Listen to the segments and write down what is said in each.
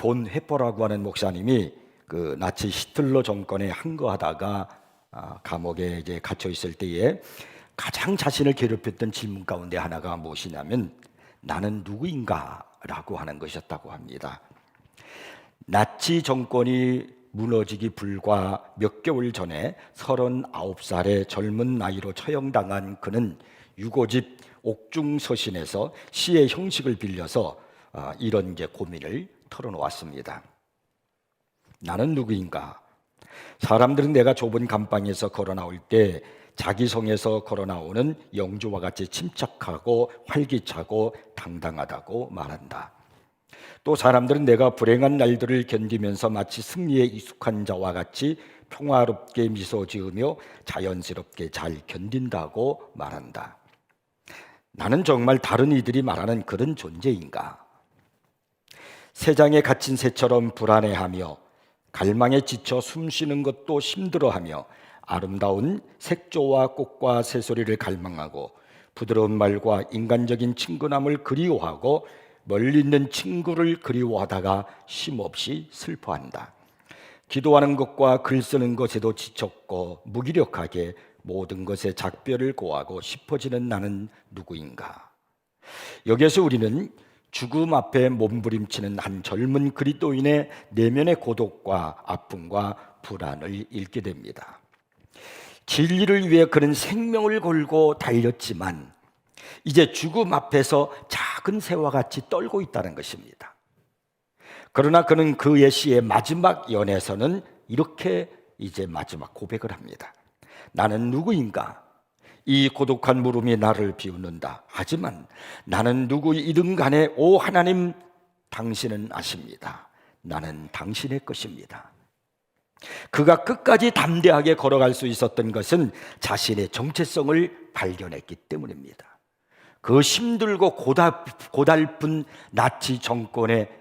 본 헤퍼라고 하는 목사님이 그 나치 히틀러 정권에 항거하다가 감옥에 이제 갇혀 있을 때에 가장 자신을 괴롭혔던 질문 가운데 하나가 무엇이냐면 나는 누구인가라고 하는 것이었다고 합니다. 나치 정권이 무너지기 불과 몇 개월 전에 39살의 젊은 나이로 처형당한 그는 유고집 옥중서신에서 시의 형식을 빌려서 이런 이제 고민을 털어놓았습니다. 나는 누구인가? 사람들은 내가 좁은 감방에서 걸어 나올 때 자기 성에서 걸어 나오는 영주와 같이 침착하고 활기차고 당당하다고 말한다. 또 사람들은 내가 불행한 날들을 견디면서 마치 승리에 익숙한 자와 같이 평화롭게 미소 지으며 자연스럽게 잘 견딘다고 말한다. 나는 정말 다른 이들이 말하는 그런 존재인가? 새장에 갇힌 새처럼 불안해하며 갈망에 지쳐 숨쉬는 것도 힘들어하며 아름다운 색조와 꽃과 새소리를 갈망하고 부드러운 말과 인간적인 친근함을 그리워하고 멀리 있는 친구를 그리워하다가 쉼없이 슬퍼한다. 기도하는 것과 글 쓰는 것에도 지쳤고 무기력하게 모든 것에 작별을 고하고 싶어지는 나는 누구인가? 여기에서 우리는 죽음 앞에 몸부림치는 한 젊은 그리스도인의 내면의 고독과 아픔과 불안을 읽게 됩니다. 진리를 위해 그는 생명을 걸고 달렸지만 이제 죽음 앞에서 작은 새와 같이 떨고 있다는 것입니다. 그러나 그는 그의 시의 마지막 연에서는 이렇게 이제 마지막 고백을 합니다. 나는 누구인가? 이 고독한 물음이 나를 비웃는다. 하지만 나는 누구이든 간에 오 하나님, 당신은 아십니다. 나는 당신의 것입니다. 그가 끝까지 담대하게 걸어갈 수 있었던 것은 자신의 정체성을 발견했기 때문입니다. 그 힘들고 고달픈 나치 정권의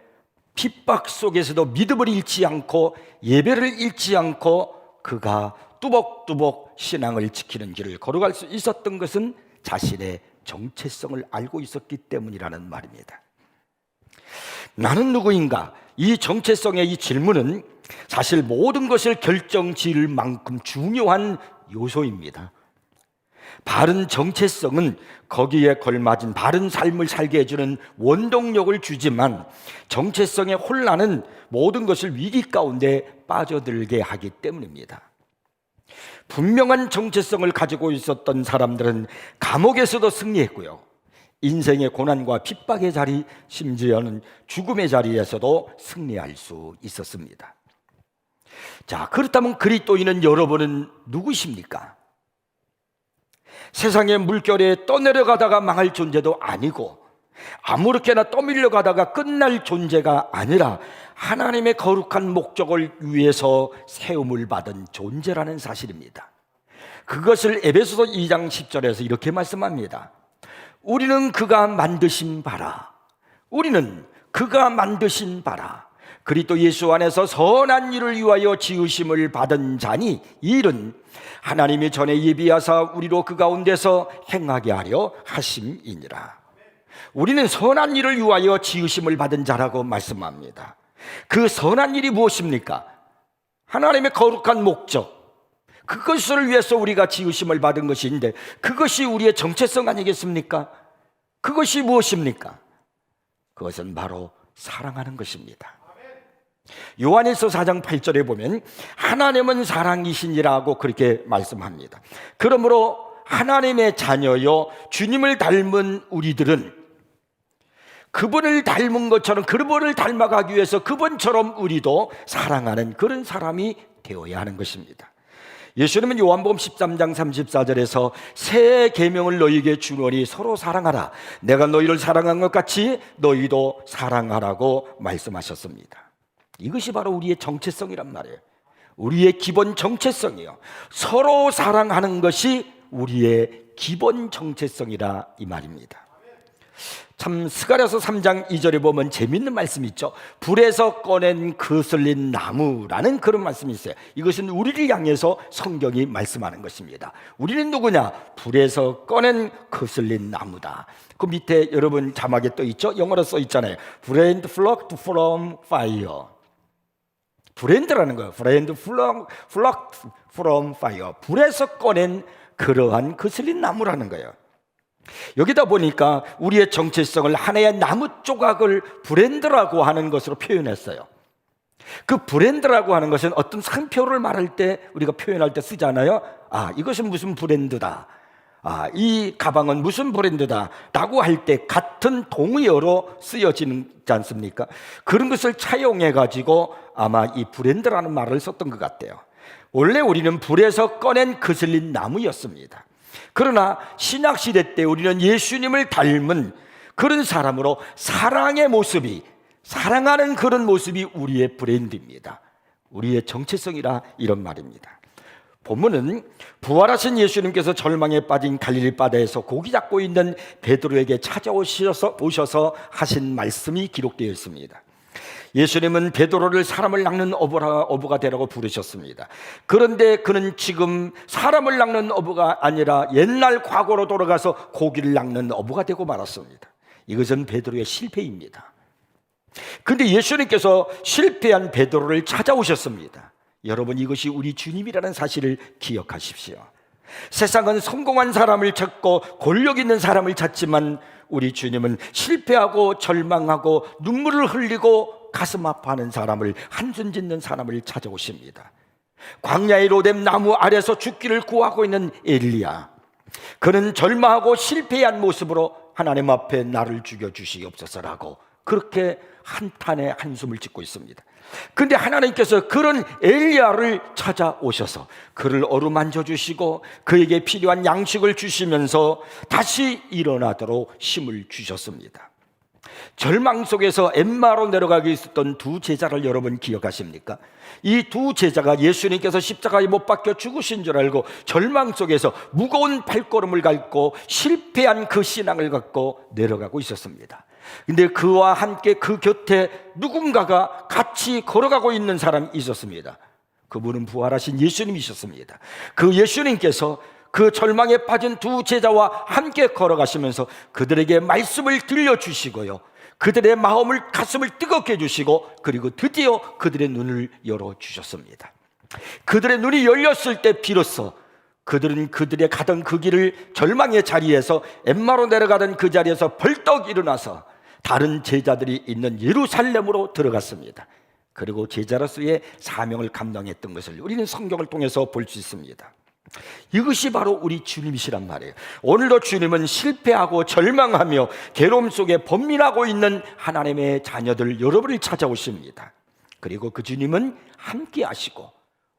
핍박 속에서도 믿음을 잃지 않고 예배를 잃지 않고 그가 뚜벅뚜벅 신앙을 지키는 길을 걸어갈 수 있었던 것은 자신의 정체성을 알고 있었기 때문이라는 말입니다. 나는 누구인가? 이 정체성의 이 질문은 사실 모든 것을 결정지을 만큼 중요한 요소입니다. 바른 정체성은 거기에 걸맞은 바른 삶을 살게 해주는 원동력을 주지만 정체성의 혼란은 모든 것을 위기 가운데 빠져들게 하기 때문입니다. 분명한 정체성을 가지고 있었던 사람들은 감옥에서도 승리했고요, 인생의 고난과 핍박의 자리, 심지어는 죽음의 자리에서도 승리할 수 있었습니다. 자, 그렇다면 그리스도인은 여러분은 누구십니까? 세상의 물결에 떠내려가다가 망할 존재도 아니고 아무렇게나 떠밀려가다가 끝날 존재가 아니라 하나님의 거룩한 목적을 위해서 세움을 받은 존재라는 사실입니다. 그것을 에베소서 2장 10절에서 이렇게 말씀합니다. 우리는 그가 만드신 바라. 우리는 그가 만드신 바라. 그리스도 예수 안에서 선한 일을 위하여 지으심을 받은 자니 이 일은 하나님이 전에 예비하사 우리로 그 가운데서 행하게 하려 하심이니라. 우리는 선한 일을 위하여 지으심을 받은 자라고 말씀합니다. 그 선한 일이 무엇입니까? 하나님의 거룩한 목적, 그것을 위해서 우리가 지으심을 받은 것인데 그것이 우리의 정체성 아니겠습니까? 그것이 무엇입니까? 그것은 바로 사랑하는 것입니다. 요한일서 4장 8절에 보면 하나님은 사랑이시니라고 그렇게 말씀합니다. 그러므로 하나님의 자녀요 주님을 닮은 우리들은 그분을 닮은 것처럼 그분을 닮아가기 위해서 그분처럼 우리도 사랑하는 그런 사람이 되어야 하는 것입니다. 예수님은 요한복음 13장 34절에서 새 계명을 너희에게 주노니 서로 사랑하라. 내가 너희를 사랑한 것 같이 너희도 사랑하라고 말씀하셨습니다. 이것이 바로 우리의 정체성이란 말이에요. 우리의 기본 정체성이에요. 서로 사랑하는 것이 우리의 기본 정체성이라 이 말입니다. 참 스가랴서 3장 2절에 보면 재밌는 말씀이 있죠. 불에서 꺼낸 거슬린 나무라는 그런 말씀이 있어요. 이것은 우리를 향해서 성경이 말씀하는 것입니다. 우리는 누구냐? 불에서 꺼낸 거슬린 나무다. 그 밑에 여러분 자막에 또 있죠? 영어로 써 있잖아요. Brand plucked from fire. 브랜드라는 거예요. 브랜드 plucked from fire. 불에서 꺼낸 그러한 거슬린 나무라는 거예요. 여기다 보니까 우리의 정체성을 하나의 나무 조각을 브랜드라고 하는 것으로 표현했어요. 그 브랜드라고 하는 것은 어떤 상표를 말할 때 우리가 표현할 때 쓰잖아요. 이것은 무슨 브랜드다. 이 가방은 무슨 브랜드다 라고 할 때 같은 동의어로 쓰여지지 않습니까? 그런 것을 차용해 가지고 아마 이 브랜드라는 말을 썼던 것 같아요. 원래 우리는 불에서 꺼낸 거슬린 나무였습니다. 그러나 신약시대 때 우리는 예수님을 닮은 그런 사람으로 사랑하는 그런 모습이 우리의 브랜드입니다. 우리의 정체성이라 이런 말입니다. 본문은 부활하신 예수님께서 절망에 빠진 갈릴리 바다에서 고기 잡고 있는 베드로에게 찾아오셔서 하신 말씀이 기록되어 있습니다. 예수님은 베드로를 사람을 낚는 어부가 되라고 부르셨습니다. 그런데 그는 지금 사람을 낚는 어부가 아니라 옛날 과거로 돌아가서 고기를 낚는 어부가 되고 말았습니다. 이것은 베드로의 실패입니다. 그런데 예수님께서 실패한 베드로를 찾아오셨습니다. 여러분, 이것이 우리 주님이라는 사실을 기억하십시오. 세상은 성공한 사람을 찾고 권력 있는 사람을 찾지만 우리 주님은 실패하고 절망하고 눈물을 흘리고 가슴 아파하는 사람을, 한숨 짓는 사람을 찾아오십니다. 광야의 로뎀 나무 아래서 죽기를 구하고 있는 엘리야, 그는 절망하고 실패한 모습으로 하나님 앞에 나를 죽여주시옵소서라고 그렇게 한탄의 한숨을 짓고 있습니다. 그런데 하나님께서 그런 엘리야를 찾아오셔서 그를 어루만져 주시고 그에게 필요한 양식을 주시면서 다시 일어나도록 힘을 주셨습니다. 절망 속에서 엠마로 내려가게 있었던 두 제자를 여러분 기억하십니까? 이 두 제자가 예수님께서 십자가에 못 박혀 죽으신 줄 알고 절망 속에서 무거운 발걸음을 밟고 실패한 그 신앙을 갖고 내려가고 있었습니다. 근데 그와 함께 그 곁에 누군가가 같이 걸어가고 있는 사람이 있었습니다. 그분은 부활하신 예수님이셨습니다. 그 예수님께서 그 절망에 빠진 두 제자와 함께 걸어가시면서 그들에게 말씀을 들려주시고요, 그들의 마음을, 가슴을 뜨겁게 해주시고, 그리고 드디어 그들의 눈을 열어주셨습니다. 그들의 눈이 열렸을 때 비로소 그들은 그들의 가던 그 길을, 절망의 자리에서 엠마로 내려가던 그 자리에서 벌떡 일어나서 다른 제자들이 있는 예루살렘으로 들어갔습니다. 그리고 제자로서의 사명을 감당했던 것을 우리는 성경을 통해서 볼 수 있습니다. 이것이 바로 우리 주님이시란 말이에요. 오늘도 주님은 실패하고 절망하며 괴로움 속에 번민하고 있는 하나님의 자녀들 여러분을 찾아오십니다. 그리고 그 주님은 함께 하시고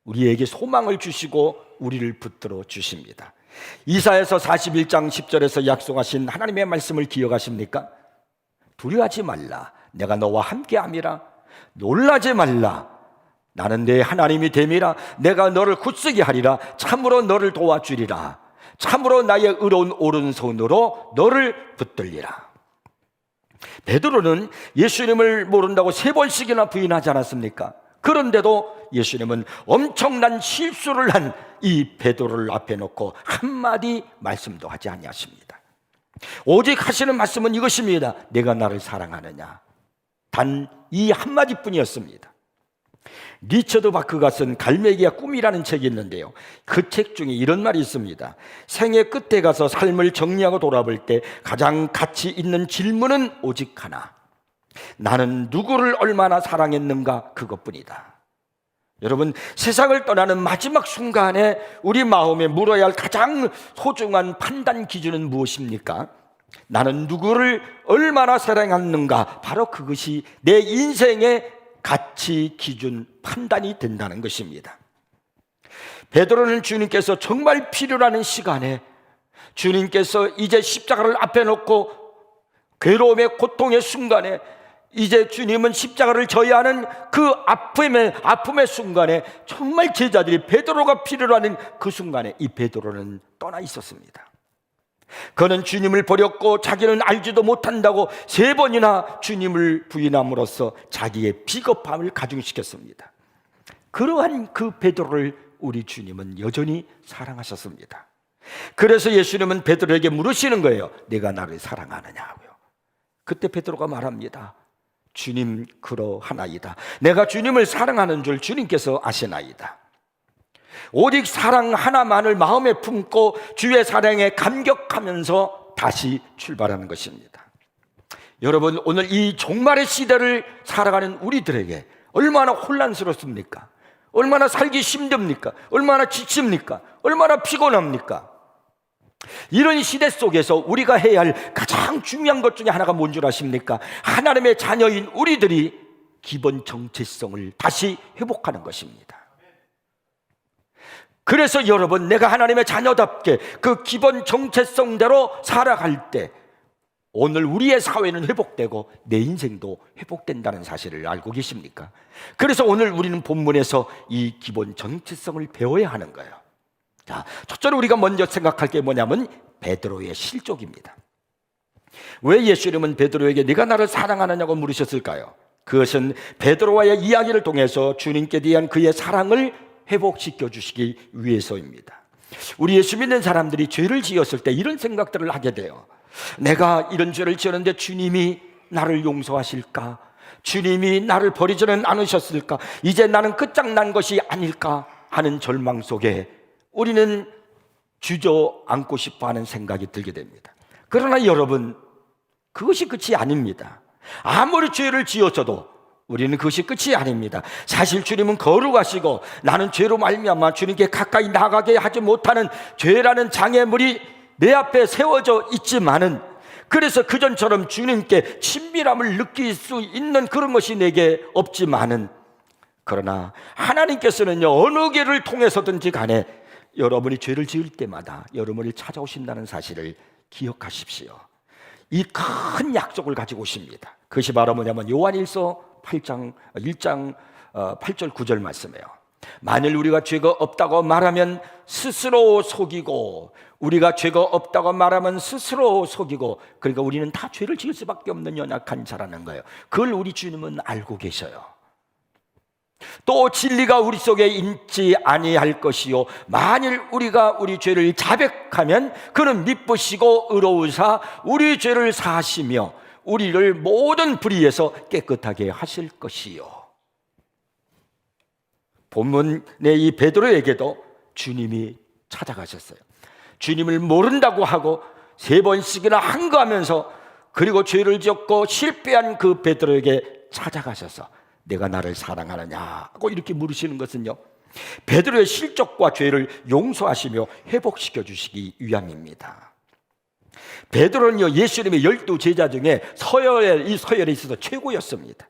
우리에게 소망을 주시고 우리를 붙들어 주십니다. 이사야서 41장 10절에서 약속하신 하나님의 말씀을 기억하십니까? 두려워하지 말라, 내가 너와 함께함이라. 놀라지 말라, 나는 내 하나님이 됨이라. 내가 너를 굳세게 하리라. 참으로 너를 도와주리라. 참으로 나의 의로운 오른손으로 너를 붙들리라. 베드로는 예수님을 모른다고 3번씩이나 부인하지 않았습니까? 그런데도 예수님은 엄청난 실수를 한 이 베드로를 앞에 놓고 한마디 말씀도 하지 아니하십니다. 오직 하시는 말씀은 이것입니다. 내가 나를 사랑하느냐. 단 이 한마디뿐이었습니다. 리처드 바크가 쓴 갈매기와 꿈이라는 책이 있는데요, 그 책 중에 이런 말이 있습니다. 생애 끝에 가서 삶을 정리하고 돌아볼 때 가장 가치 있는 질문은 오직 하나, 나는 누구를 얼마나 사랑했는가, 그것뿐이다. 여러분, 세상을 떠나는 마지막 순간에 우리 마음에 물어야 할 가장 소중한 판단 기준은 무엇입니까? 나는 누구를 얼마나 사랑했는가, 바로 그것이 내 인생의 가치 기준, 판단이 된다는 것입니다. 베드로는 주님께서 정말 필요로 하는 시간에 주님께서 이제 십자가를 앞에 놓고 괴로움의 고통의 순간에 이제 주님은 십자가를 져야 하는 그 아픔의 순간에 정말 제자들이 베드로가 필요로 하는 그 순간에 이 베드로는 떠나 있었습니다. 그는 주님을 버렸고 자기는 알지도 못한다고 3번이나 주님을 부인함으로써 자기의 비겁함을 가중시켰습니다. 그러한 그 베드로를 우리 주님은 여전히 사랑하셨습니다. 그래서 예수님은 베드로에게 물으시는 거예요. 내가 나를 사랑하느냐고요. 그때 베드로가 말합니다. 주님 그러하나이다. 내가 주님을 사랑하는 줄 주님께서 아시나이다. 오직 사랑 하나만을 마음에 품고 주의 사랑에 감격하면서 다시 출발하는 것입니다. 여러분, 오늘 이 종말의 시대를 살아가는 우리들에게 얼마나 혼란스럽습니까? 얼마나 살기 힘듭니까? 얼마나 지칩니까? 얼마나 피곤합니까? 이런 시대 속에서 우리가 해야 할 가장 중요한 것 중에 하나가 뭔 줄 아십니까? 하나님의 자녀인 우리들이 기본 정체성을 다시 회복하는 것입니다. 그래서 여러분, 내가 하나님의 자녀답게 그 기본 정체성대로 살아갈 때 오늘 우리의 사회는 회복되고 내 인생도 회복된다는 사실을 알고 계십니까? 그래서 오늘 우리는 본문에서 이 기본 정체성을 배워야 하는 거예요. 자, 첫째로 우리가 먼저 생각할 게 뭐냐면 베드로의 실족입니다. 왜 예수님은 베드로에게 네가 나를 사랑하느냐고 물으셨을까요? 그것은 베드로와의 이야기를 통해서 주님께 대한 그의 사랑을 회복시켜 주시기 위해서입니다. 우리 예수 믿는 사람들이 죄를 지었을 때 이런 생각들을 하게 돼요. 내가 이런 죄를 지었는데 주님이 나를 용서하실까? 주님이 나를 버리지는 않으셨을까? 이제 나는 끝장난 것이 아닐까 하는 절망 속에 우리는 주저앉고 싶어하는 생각이 들게 됩니다. 그러나 여러분, 그것이 끝이 아닙니다. 아무리 죄를 지었어도 우리는 그것이 끝이 아닙니다. 사실 주님은 거룩하시고 나는 죄로 말미암아 주님께 가까이 나가게 하지 못하는 죄라는 장애물이 내 앞에 세워져 있지만은, 그래서 그전처럼 주님께 친밀함을 느낄 수 있는 그런 것이 내게 없지만은, 그러나 하나님께서는요, 어느 길을 통해서든지 간에 여러분이 죄를 지을 때마다 여러분을 찾아오신다는 사실을 기억하십시오. 이 큰 약속을 가지고 오십니다. 그것이 바로 뭐냐면 요한일서 1장 8절 9절 말씀이에요. 만일 우리가 죄가 없다고 말하면 스스로 속이고, 우리가 죄가 없다고 말하면 스스로 속이고, 그러니까 우리는 다 죄를 지을 수밖에 없는 연약한 자라는 거예요. 그걸 우리 주님은 알고 계셔요. 또 진리가 우리 속에 있지 아니할 것이요, 만일 우리가 우리 죄를 자백하면 그는 미쁘시고 의로우사 우리 죄를 사하시며 우리를 모든 불의에서 깨끗하게 하실 것이요. 본문의 이 베드로에게도 주님이 찾아가셨어요. 주님을 모른다고 하고 3번씩이나 항거하면서, 그리고 죄를 지었고 실패한 그 베드로에게 찾아가셔서 내가 나를 사랑하느냐고 이렇게 물으시는 것은요, 베드로의 실족과 죄를 용서하시며 회복시켜 주시기 위함입니다. 베드로는요, 예수님의 12제자 중에 이 서열에 있어서 최고였습니다.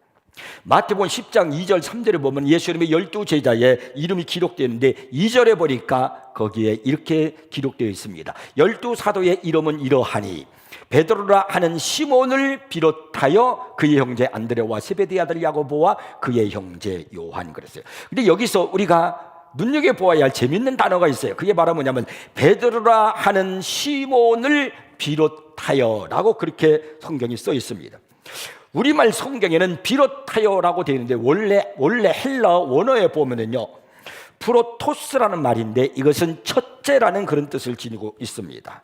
마태복음 10장 2절 3절에 보면 예수님의 12제자의 이름이 기록되어 있는데 2절에 보니까 거기에 이렇게 기록되어 있습니다. 12사도의 이름은 이러하니 베드로라 하는 시몬을 비롯하여 그의 형제 안드레와 세베대의 아들 야고보와 그의 형제 요한, 그랬어요. 근데 여기서 우리가 눈여겨보아야 할 재밌는 단어가 있어요. 그게 바로 뭐냐면 베드로라 하는 시몬을 비롯하여 라고 그렇게 성경이 써 있습니다. 우리말 성경에는 비롯하여라고 되어 있는데 원래 헬라 원어에 보면은요, 프로토스라는 말인데 이것은 첫째라는 그런 뜻을 지니고 있습니다.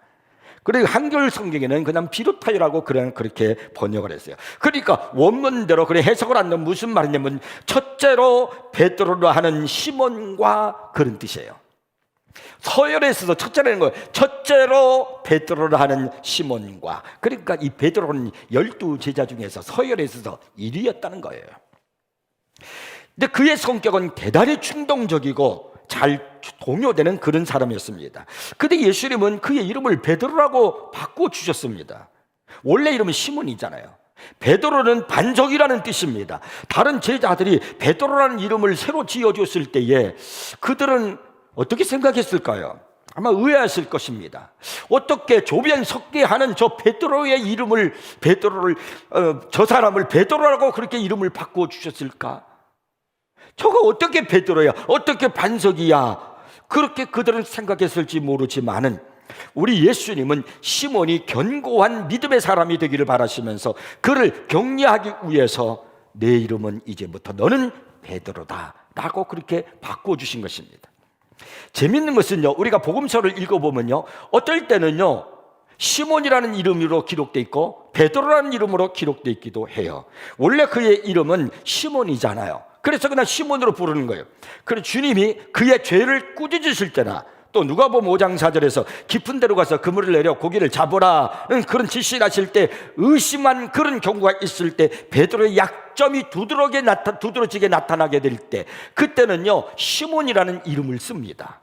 그리고 한글 성경에는 그냥 비롯하여라고 그렇게 번역을 했어요. 그러니까 원문대로 그래 해석을 하면 무슨 말이냐면 첫째로 베드로로 하는 시몬과 그런 뜻이에요. 서열에 있어서 첫째라는 거예요. 첫째로 베드로를 하는 시몬과, 그러니까 이 베드로는 12제자 중에서 서열에 있어서 1위였다는 거예요. 근데 그의 성격은 대단히 충동적이고 잘 동요되는 그런 사람이었습니다. 근데 예수님은 그의 이름을 베드로라고 바꿔주셨습니다. 원래 이름은 시몬이잖아요. 베드로는 반석이라는 뜻입니다. 다른 제자들이 베드로라는 이름을 새로 지어줬을 때에 그들은 어떻게 생각했을까요? 아마 의아했을 것입니다. 어떻게 조변석계 하는 저 베드로의 이름을 저 사람을 베드로라고 그렇게 이름을 바꿔주셨을까? 저거 어떻게 베드로야? 어떻게 반석이야? 그렇게 그들은 생각했을지 모르지만은 우리 예수님은 시몬이 견고한 믿음의 사람이 되기를 바라시면서 그를 격려하기 위해서 내 이름은 이제부터 너는 베드로다 라고 그렇게 바꿔주신 것입니다. 재밌는 것은요, 우리가 복음서를 읽어보면요, 어떨 때는요 시몬이라는 이름으로 기록되어 있고 베드로라는 이름으로 기록되어 있기도 해요. 원래 그의 이름은 시몬이잖아요. 그래서 그냥 시몬으로 부르는 거예요. 그래서 주님이 그의 죄를 꾸짖으실 때나 또 누가복음 5장 4절에서 깊은 데로 가서 그물을 내려 고기를 잡으라는 그런 지시를 하실 때 의심한 그런 경우가 있을 때 베드로의 약점이 두드러지게 나타나게 될 때 그때는요 시몬이라는 이름을 씁니다.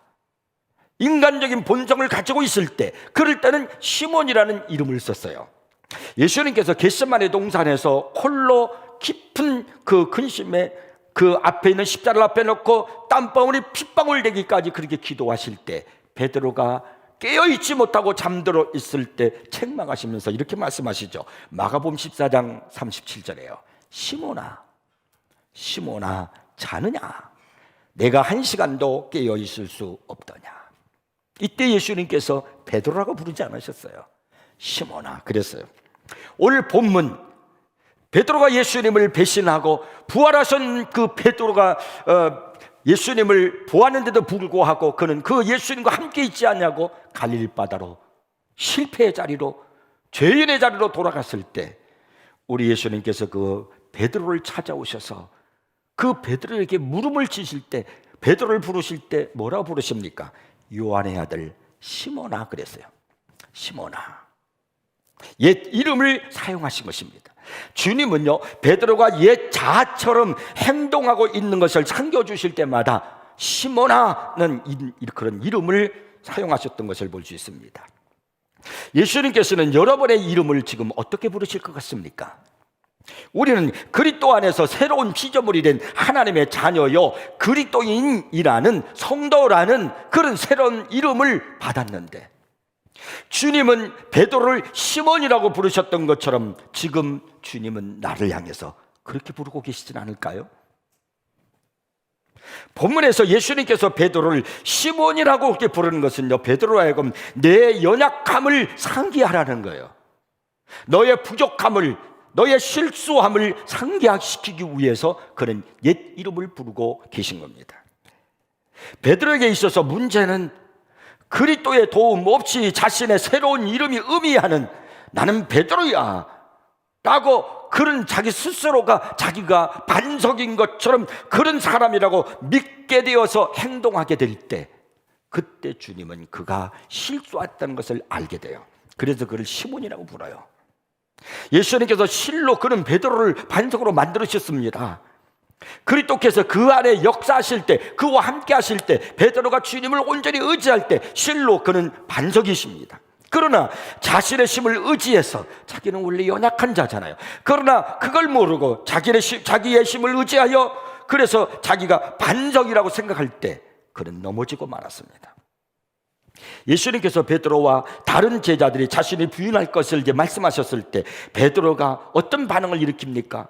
인간적인 본성을 가지고 있을 때 그럴 때는 시몬이라는 이름을 썼어요. 예수님께서 겟세마네 동산에서 홀로 깊은 그 근심에 그 앞에 있는 십자가를 앞에 놓고 땀방울이 핏방울 되기까지 그렇게 기도하실 때 베드로가 깨어있지 못하고 잠들어 있을 때 책망하시면서 이렇게 말씀하시죠. 마가복음 14장 37절에요. 시몬아, 시몬아, 자느냐? 내가 한 시간도 깨어있을 수 없더냐? 이때 예수님께서 베드로라고 부르지 않으셨어요. 시몬아 그랬어요. 오늘 본문 베드로가 예수님을 배신하고 부활하신 그 베드로가 예수님을 보았는데도 불구하고 그는 그 예수님과 함께 있지 않냐고 갈릴리 바다로 실패의 자리로 죄인의 자리로 돌아갔을 때 우리 예수님께서 그 베드로를 찾아오셔서 그 베드로에게 물음을 치실 때 베드로를 부르실 때 뭐라고 부르십니까? 요한의 아들 시몬아 그랬어요. 시몬아. 옛 이름을 사용하신 것입니다. 주님은요 베드로가 옛 자아처럼 행동하고 있는 것을 상겨주실 때마다 시몬아는 그런 이름을 사용하셨던 것을 볼 수 있습니다. 예수님께서는 여러분의 이름을 지금 어떻게 부르실 것 같습니까? 우리는 그리스도 안에서 새로운 피조물이 된 하나님의 자녀요 그리스도인이라는 성도라는 그런 새로운 이름을 받았는데 주님은 베드로를 시몬이라고 부르셨던 것처럼 지금 주님은 나를 향해서 그렇게 부르고 계시진 않을까요? 본문에서 예수님께서 베드로를 시몬이라고 그렇게 부르는 것은요 베드로로 하여금 내 연약함을 상기하라는 거예요. 너의 부족함을 너의 실수함을 상기시키기 위해서 그는 옛 이름을 부르고 계신 겁니다. 베드로에게 있어서 문제는 그리스도의 도움 없이 자신의 새로운 이름이 의미하는 나는 베드로야 라고 그런 자기 스스로가 자기가 반석인 것처럼 그런 사람이라고 믿게 되어서 행동하게 될 때 그때 주님은 그가 실수했다는 것을 알게 돼요. 그래서 그를 시몬이라고 불러요. 예수님께서 실로 그는 베드로를 반석으로 만들으셨습니다. 그리스도께서 그 안에 역사하실 때 그와 함께 하실 때 베드로가 주님을 온전히 의지할 때 실로 그는 반석이십니다. 그러나 자신의 힘을 의지해서 자기는 원래 연약한 자잖아요. 그러나 그걸 모르고 자기의 힘을 의지하여 그래서 자기가 반석이라고 생각할 때 그는 넘어지고 말았습니다. 예수님께서 베드로와 다른 제자들이 자신이 부인할 것을 이제 말씀하셨을 때 베드로가 어떤 반응을 일으킵니까?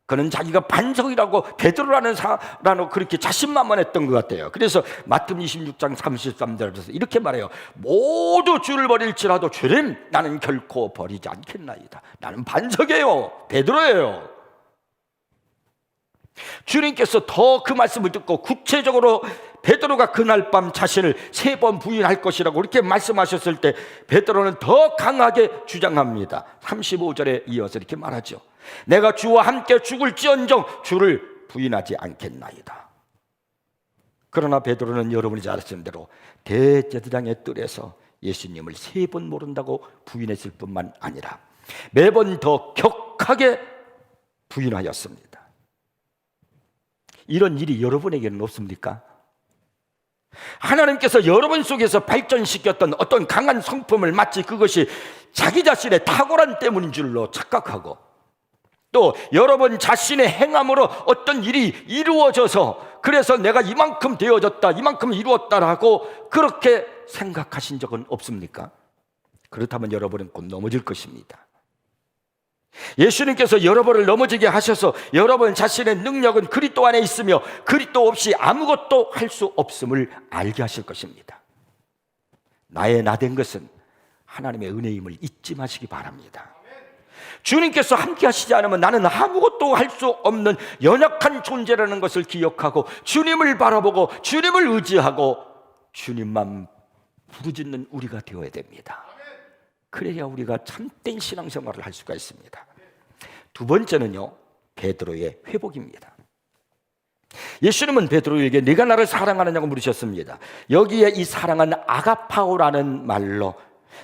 그는 자기가 반석이라고 베드로라는 사람으로 그렇게 자신만만했던 것 같아요. 그래서 마태복음 26장 33절에서 이렇게 말해요. 모두 주를 버릴지라도 주님 나는 결코 버리지 않겠나이다. 나는 반석이에요. 베드로예요. 주님께서 더 그 말씀을 듣고 구체적으로 베드로가 그날 밤 자신을 3번 부인할 것이라고 이렇게 말씀하셨을 때 베드로는 더 강하게 주장합니다. 35절에 이어서 이렇게 말하죠. 내가 주와 함께 죽을지언정 주를 부인하지 않겠나이다. 그러나 베드로는 여러분이 잘 아시는 대로 대제사장의 뜰에서 예수님을 3번 모른다고 부인했을 뿐만 아니라 매번 더 격하게 부인하였습니다. 이런 일이 여러분에게는 없습니까? 하나님께서 여러분 속에서 발전시켰던 어떤 강한 성품을 마치 그것이 자기 자신의 탁월한 때문인 줄로 착각하고 또 여러분 자신의 행함으로 어떤 일이 이루어져서 그래서 내가 이만큼 되어졌다 이만큼 이루었다라고 그렇게 생각하신 적은 없습니까? 그렇다면 여러분은 곧 넘어질 것입니다. 예수님께서 여러분을 넘어지게 하셔서 여러분 자신의 능력은 그리스도 안에 있으며 그리스도 없이 아무것도 할 수 없음을 알게 하실 것입니다. 나의 나된 것은 하나님의 은혜임을 잊지 마시기 바랍니다. 주님께서 함께 하시지 않으면 나는 아무것도 할 수 없는 연약한 존재라는 것을 기억하고 주님을 바라보고 주님을 의지하고 주님만 부르짖는 우리가 되어야 됩니다. 그래야 우리가 참된 신앙생활을 할 수가 있습니다. 두 번째는요, 베드로의 회복입니다. 예수님은 베드로에게 네가 나를 사랑하느냐고 물으셨습니다. 여기에 이 사랑은 아가파오라는 말로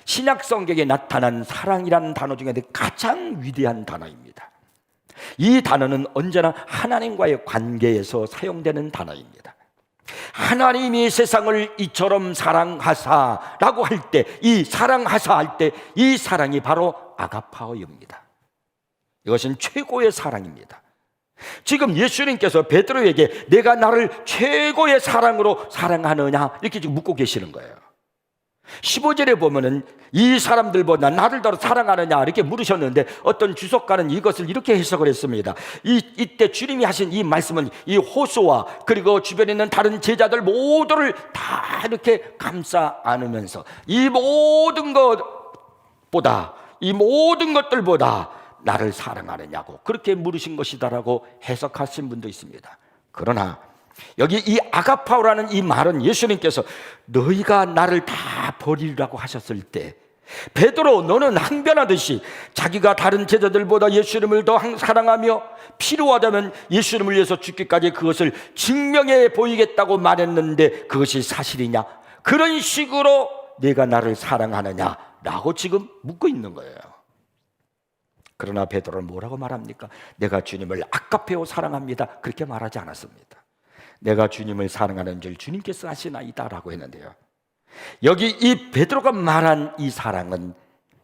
신약 성경에 나타난 사랑이라는 단어 중에 가장 위대한 단어입니다. 이 단어는 언제나 하나님과의 관계에서 사용되는 단어입니다. 하나님이 세상을 이처럼 사랑하사라고 할 때, 이 사랑하사 할 때 이 사랑이 바로 아가파오입니다. 이것은 최고의 사랑입니다. 지금 예수님께서 베드로에게 내가 나를 최고의 사랑으로 사랑하느냐 이렇게 지금 묻고 계시는 거예요. 15절에 보면은 이 사람들보다 나를 더 사랑하느냐 이렇게 물으셨는데 어떤 주석가는 이것을 이렇게 해석을 했습니다. 이때 주님이 하신 이 말씀은 이 호수와 그리고 주변에 있는 다른 제자들 모두를 다 이렇게 감싸 안으면서 이 모든 것보다 이 모든 것들보다 나를 사랑하느냐고 그렇게 물으신 것이다라고 해석하신 분도 있습니다. 그러나 여기 이 아가파오라는 이 말은 예수님께서 너희가 나를 다 버리라고 하셨을 때 베드로 너는 항변하듯이 자기가 다른 제자들보다 예수님을 더 사랑하며 필요하다면 예수님을 위해서 죽기까지 그것을 증명해 보이겠다고 말했는데 그것이 사실이냐? 그런 식으로 네가 나를 사랑하느냐라고 지금 묻고 있는 거예요. 그러나 베드로는 뭐라고 말합니까? 내가 주님을 아가페오 사랑합니다. 그렇게 말하지 않았습니다. 내가 주님을 사랑하는 줄 주님께서 아시나이다 라고 했는데요, 여기 이 베드로가 말한 이 사랑은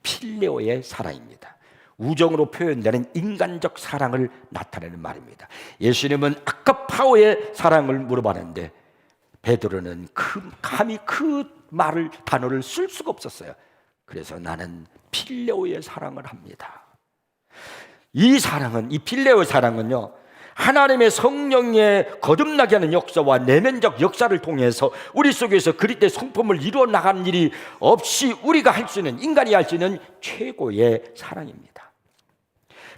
필레오의 사랑입니다. 우정으로 표현되는 인간적 사랑을 나타내는 말입니다. 예수님은 아가파오의 사랑을 물어봤는데 베드로는 감히 그 말을 단어를 쓸 수가 없었어요. 그래서 나는 필레오의 사랑을 합니다. 이 사랑은, 이 필레오의 사랑은요, 하나님의 성령의 거듭나게 하는 역사와 내면적 역사를 통해서 우리 속에서 그리스도의 성품을 이루어 나가는 일이 없이 우리가 할 수 있는, 인간이 할 수 있는 최고의 사랑입니다.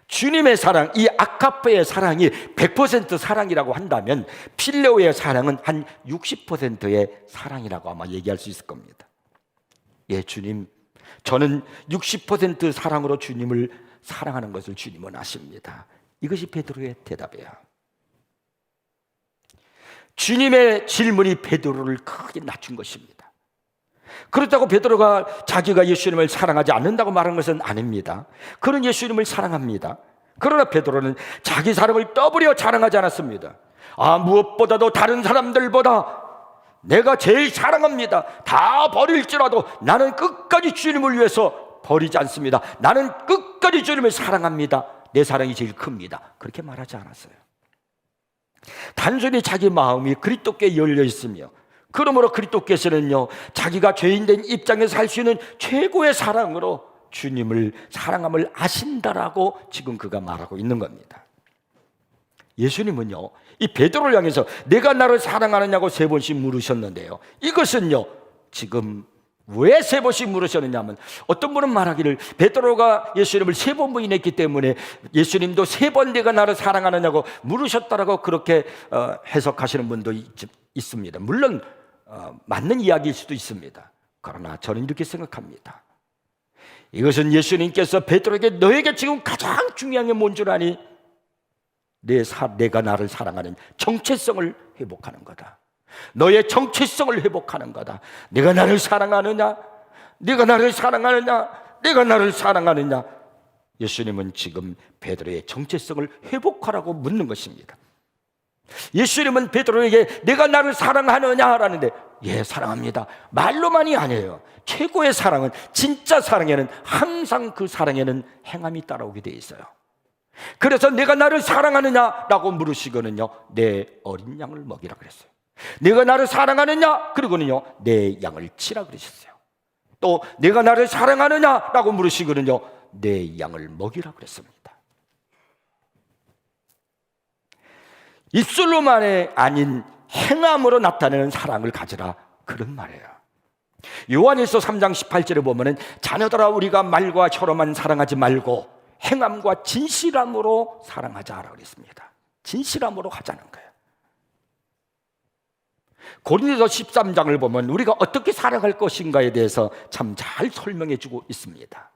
주님의 사랑, 이 아가페의 사랑이 100% 사랑이라고 한다면 필레오의 사랑은 한 60%의 사랑이라고 아마 얘기할 수 있을 겁니다. 예, 주님, 저는 60% 사랑으로 주님을 사랑하는 것을 주님은 아십니다. 이것이 베드로의 대답이에요. 주님의 질문이 베드로를 크게 낮춘 것입니다. 그렇다고 베드로가 자기가 예수님을 사랑하지 않는다고 말한 것은 아닙니다. 그는 예수님을 사랑합니다. 그러나 베드로는 자기 사랑을 떠버려 자랑하지 않았습니다. 무엇보다도 다른 사람들보다 내가 제일 사랑합니다. 다 버릴지라도 나는 끝까지 주님을 위해서 버리지 않습니다. 나는 끝까지 주님을 사랑합니다. 내 사랑이 제일 큽니다. 그렇게 말하지 않았어요. 단순히 자기 마음이 그리스도께 열려 있으며, 그러므로 그리스도께서는요, 자기가 죄인된 입장에서 할 수 있는 최고의 사랑으로 주님을 사랑함을 아신다라고 지금 그가 말하고 있는 겁니다. 예수님은요, 이 베드로를 향해서 내가 나를 사랑하느냐고 3번씩 물으셨는데요, 이것은요, 지금 왜 3번씩 물으셨느냐면, 어떤 분은 말하기를 베드로가 예수님을 3번 부인했기 때문에 예수님도 3번 내가 나를 사랑하느냐고 물으셨다라고 그렇게 해석하시는 분도 있습니다. 물론 맞는 이야기일 수도 있습니다. 그러나 저는 이렇게 생각합니다. 이것은 예수님께서 베드로에게 너에게 지금 가장 중요한 게 뭔 줄 아니? 내가 나를 사랑하는 정체성을 회복하는 거다. 너의 정체성을 회복하는 거다. 네가 나를 사랑하느냐? 네가 나를 사랑하느냐? 네가 나를 사랑하느냐? 예수님은 지금 베드로의 정체성을 회복하라고 묻는 것입니다. 예수님은 베드로에게 내가 나를 사랑하느냐라는데, 예, 사랑합니다. 말로만이 아니에요. 최고의 사랑은, 진짜 사랑에는 항상 그 사랑에는 행함이 따라오게 돼 있어요. 그래서 내가 나를 사랑하느냐라고 물으시거든요, 내 어린 양을 먹이라 그랬어요. 내가 나를 사랑하느냐? 그리고는요, 내 양을 치라 그러셨어요. 또 내가 나를 사랑하느냐라고 물으시거든요, 내 양을 먹이라 그랬습니다. 입술로만이 아닌 행함으로 나타내는 사랑을 가지라, 그런 말이에요. 요한일서 3장 18절에 보면은 자녀들아 우리가 말과 혀로만 사랑하지 말고 행함과 진실함으로 사랑하자라고 그랬습니다. 진실함으로 하자는 거예요. 고린도서 13장을 보면 우리가 어떻게 살아갈 것인가에 대해서 참 잘 설명해 주고 있습니다.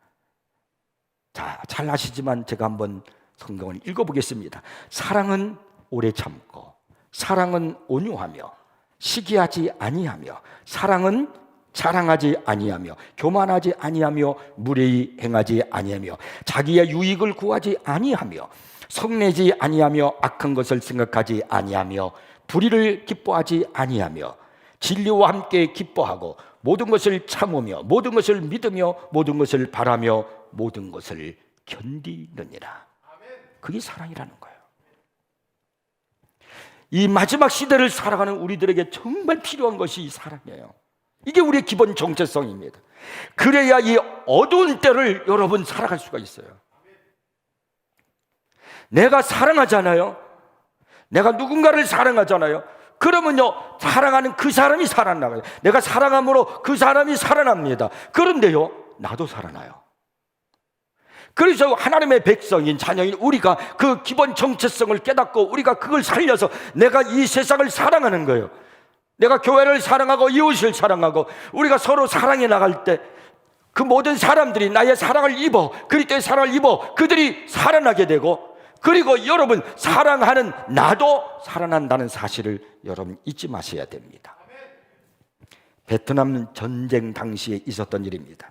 자, 잘 아시지만 제가 한번 성경을 읽어보겠습니다. 사랑은 오래 참고, 사랑은 온유하며, 시기하지 아니하며, 사랑은 자랑하지 아니하며, 교만하지 아니하며, 무례히 행하지 아니하며, 자기의 유익을 구하지 아니하며, 성내지 아니하며, 악한 것을 생각하지 아니하며, 불의를 기뻐하지 아니하며, 진리와 함께 기뻐하고, 모든 것을 참으며, 모든 것을 믿으며, 모든 것을 바라며, 모든 것을 견디느니라. 그게 사랑이라는 거예요. 이 마지막 시대를 살아가는 우리들에게 정말 필요한 것이 이 사랑이에요. 이게 우리의 기본 정체성입니다. 그래야 이 어두운 때를 여러분 살아갈 수가 있어요. 내가 사랑하잖아요. 내가 누군가를 사랑하잖아요. 그러면요, 사랑하는 그 사람이 살아나가요. 내가 사랑함으로 그 사람이 살아납니다. 그런데요, 나도 살아나요. 그래서 하나님의 백성인 자녀인 우리가 그 기본 정체성을 깨닫고 우리가 그걸 살려서 내가 이 세상을 사랑하는 거예요. 내가 교회를 사랑하고 이웃을 사랑하고 우리가 서로 사랑해 나갈 때 그 모든 사람들이 나의 사랑을 입어, 그리스도의 사랑을 입어 그들이 살아나게 되고, 그리고 여러분 사랑하는 나도 살아난다는 사실을 여러분 잊지 마셔야 됩니다. 베트남 전쟁 당시에 있었던 일입니다.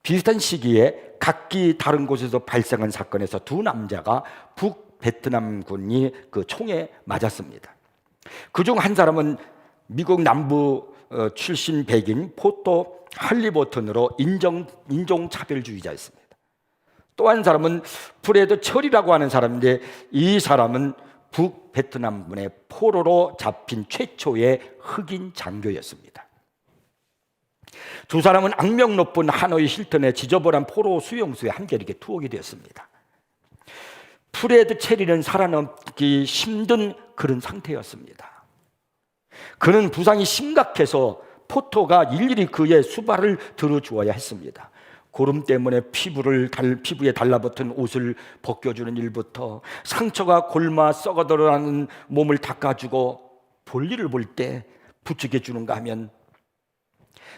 비슷한 시기에 각기 다른 곳에서 발생한 사건에서 두 남자가 북베트남군이 그 총에 맞았습니다. 그중 한 사람은 미국 남부 출신 백인 포토 할리버튼으로 인종차별주의자였습니다. 또 한 사람은 프레드 철이라고 하는 사람인데, 이 사람은 북베트남군의 포로로 잡힌 최초의 흑인 장교였습니다. 두 사람은 악명 높은 하노이 힐튼의 지저분한 포로 수용소에 함께 이렇게 투옥이 되었습니다. 프레드 체리는 살아남기 힘든 그런 상태였습니다. 그는 부상이 심각해서 포토가 일일이 그의 수발을 들어주어야 했습니다. 고름 때문에 피부에 달라붙은 옷을 벗겨주는 일부터, 상처가 골마 썩어들어가는 몸을 닦아주고 볼일을 볼 때 부축해주는가 하면,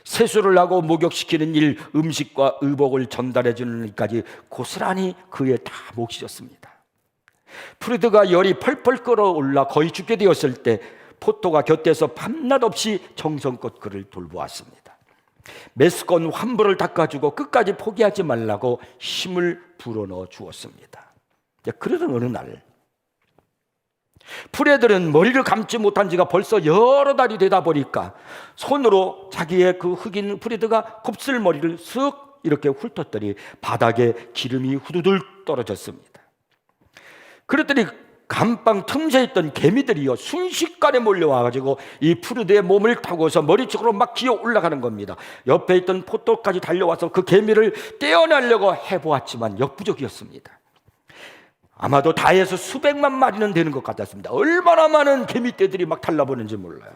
세수를 하고 목욕시키는 일, 음식과 의복을 전달해주는 일까지 고스란히 그의 다 몫이었습니다. 프레드가 열이 펄펄 끓어올라 거의 죽게 되었을 때 포토가 곁에서 밤낮 없이 정성껏 그를 돌보았습니다. 메스건 환부를 닦아주고 끝까지 포기하지 말라고 힘을 불어넣어 주었습니다. 그러던 어느 날, 프레드는 머리를 감지 못한 지가 벌써 여러 달이 되다 보니까 손으로 자기의 그 흑인 프레드가 곱슬머리를 쓱 이렇게 훑었더니 바닥에 기름이 후두들 떨어졌습니다. 그랬더니 감방 틈새에 있던 개미들이요 순식간에 몰려와가지고 이 프레드의 몸을 타고서 머리 쪽으로 막 기어 올라가는 겁니다. 옆에 있던 포토까지 달려와서 그 개미를 떼어내려고 해보았지만 역부족이었습니다. 아마도 다 해서 수백만 마리는 되는 것 같았습니다. 얼마나 많은 개미떼들이 막 달라보는지 몰라요.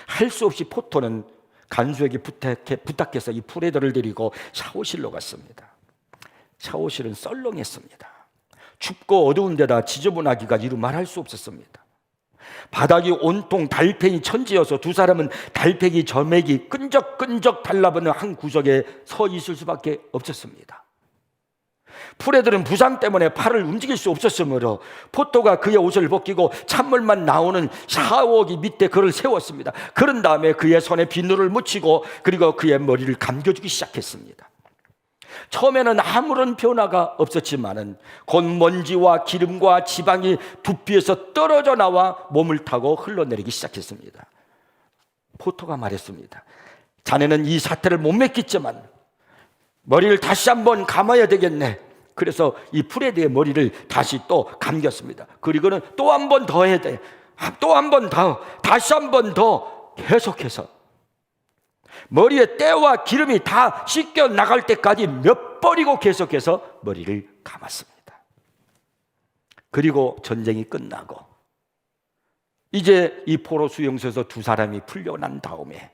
할 수 없이 포토는 간수에게 부탁해서 이 프레드를 데리고 샤워실로 갔습니다. 샤워실은 썰렁했습니다. 춥고 어두운 데다 지저분하기가 이루 말할 수 없었습니다. 바닥이 온통 달팽이 천지여서 두 사람은 달팽이 점액이 끈적끈적 달라붙는 한 구석에 서 있을 수밖에 없었습니다. 프레드는 부상 때문에 팔을 움직일 수 없었으므로 포토가 그의 옷을 벗기고 찬물만 나오는 샤워기 밑에 그를 세웠습니다. 그런 다음에 그의 손에 비누를 묻히고 그리고 그의 머리를 감겨주기 시작했습니다. 처음에는 아무런 변화가 없었지만은 곧 먼지와 기름과 지방이 두피에서 떨어져 나와 몸을 타고 흘러내리기 시작했습니다. 포토가 말했습니다. 자네는 이 사태를 못 맡겠지만 머리를 다시 한번 감아야 되겠네. 그래서 이 프레드의 머리를 다시 또 감겼습니다. 그리고는 또 한 번 더 해야 돼. 또 한 번 더, 다시 한 번 더 계속해서 머리에 때와 기름이 다 씻겨 나갈 때까지 몇 번이고 계속해서 머리를 감았습니다. 그리고 전쟁이 끝나고 이제 이 포로 수용소에서 두 사람이 풀려난 다음에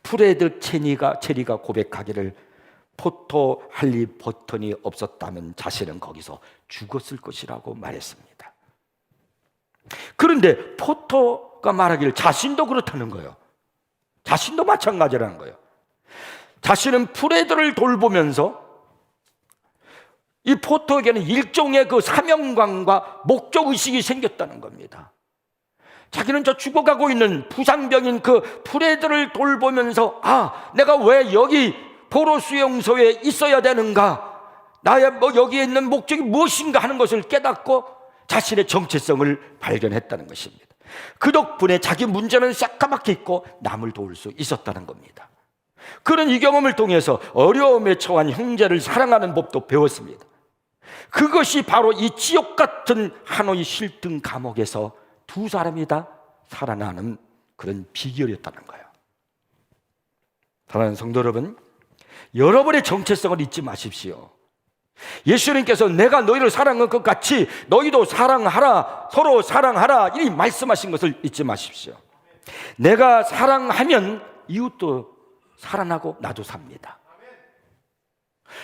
프레드 체리가 고백하기를 포토 할리 버튼이 없었다면 자신은 거기서 죽었을 것이라고 말했습니다. 그런데 포터가 말하기를 자신도 그렇다는 거예요. 자신도 마찬가지라는 거예요. 자신은 프레드를 돌보면서 이 포터에게는 일종의 그 사명감과 목적의식이 생겼다는 겁니다. 자기는 저 죽어가고 있는 부상병인 그 프레드를 돌보면서 내가 왜 여기 포로 수용소에 있어야 되는가, 나의 여기에 있는 목적이 무엇인가 하는 것을 깨닫고 자신의 정체성을 발견했다는 것입니다. 그 덕분에 자기 문제는 새까맣게 있고 남을 도울 수 있었다는 겁니다. 그는 이 경험을 통해서 어려움에 처한 형제를 사랑하는 법도 배웠습니다. 그것이 바로 이 지옥 같은 하노이 실등 감옥에서 두 사람이 다 살아나는 그런 비결이었다는 거예요. 사랑하는 성도 여러분, 여러분의 정체성을 잊지 마십시오. 예수님께서 내가 너희를 사랑한 것 같이 너희도 사랑하라, 서로 사랑하라, 이 말씀하신 것을 잊지 마십시오. 내가 사랑하면 이웃도 살아나고 나도 삽니다.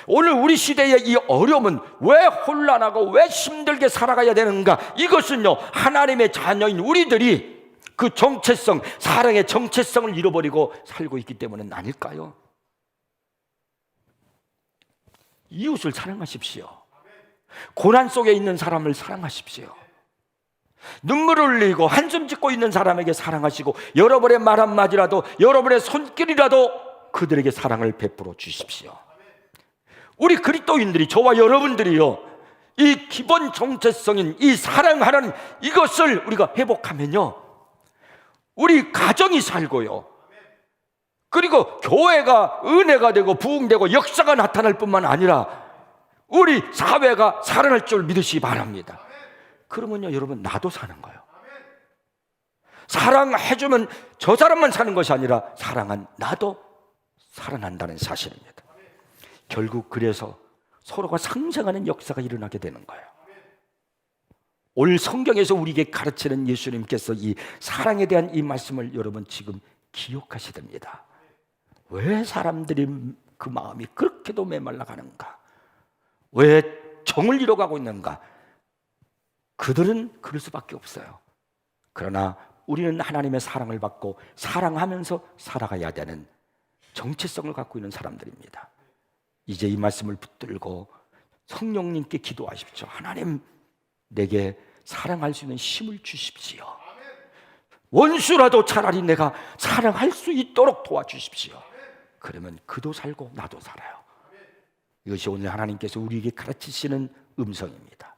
오늘 우리 시대의 이 어려움은 왜 혼란하고 왜 힘들게 살아가야 되는가? 이것은요, 하나님의 자녀인 우리들이 그 정체성, 사랑의 정체성을 잃어버리고 살고 있기 때문은 아닐까요? 이웃을 사랑하십시오. 고난 속에 있는 사람을 사랑하십시오. 눈물을 흘리고 한숨 짓고 있는 사람에게 사랑하시고, 여러분의 말 한마디라도, 여러분의 손길이라도 그들에게 사랑을 베풀어 주십시오. 우리 그리스도인들이, 저와 여러분들이요, 이 기본 정체성인 이 사랑하는 이것을 우리가 회복하면요, 우리 가정이 살고요, 그리고 교회가 은혜가 되고 부흥되고 역사가 나타날 뿐만 아니라 우리 사회가 살아날 줄 믿으시기 바랍니다. 그러면요, 여러분, 나도 사는 거예요. 사랑해주면 저 사람만 사는 것이 아니라 사랑한 나도 살아난다는 사실입니다. 결국 그래서 서로가 상생하는 역사가 일어나게 되는 거예요. 오늘 성경에서 우리에게 가르치는 예수님께서 이 사랑에 대한 이 말씀을 여러분 지금 기억하셔야 됩니다. 왜 사람들이 그 마음이 그렇게도 메말라 가는가? 왜 정을 잃어가고 있는가? 그들은 그럴 수밖에 없어요. 그러나 우리는 하나님의 사랑을 받고 사랑하면서 살아가야 되는 정체성을 갖고 있는 사람들입니다. 이제 이 말씀을 붙들고 성령님께 기도하십시오. 하나님, 내게 사랑할 수 있는 힘을 주십시오. 원수라도 차라리 내가 사랑할 수 있도록 도와주십시오. 그러면 그도 살고 나도 살아요. 이것이 오늘 하나님께서 우리에게 가르치시는 음성입니다.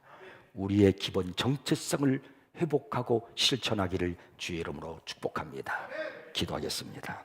우리의 기본 정체성을 회복하고 실천하기를 주의 이름으로 축복합니다. 기도하겠습니다.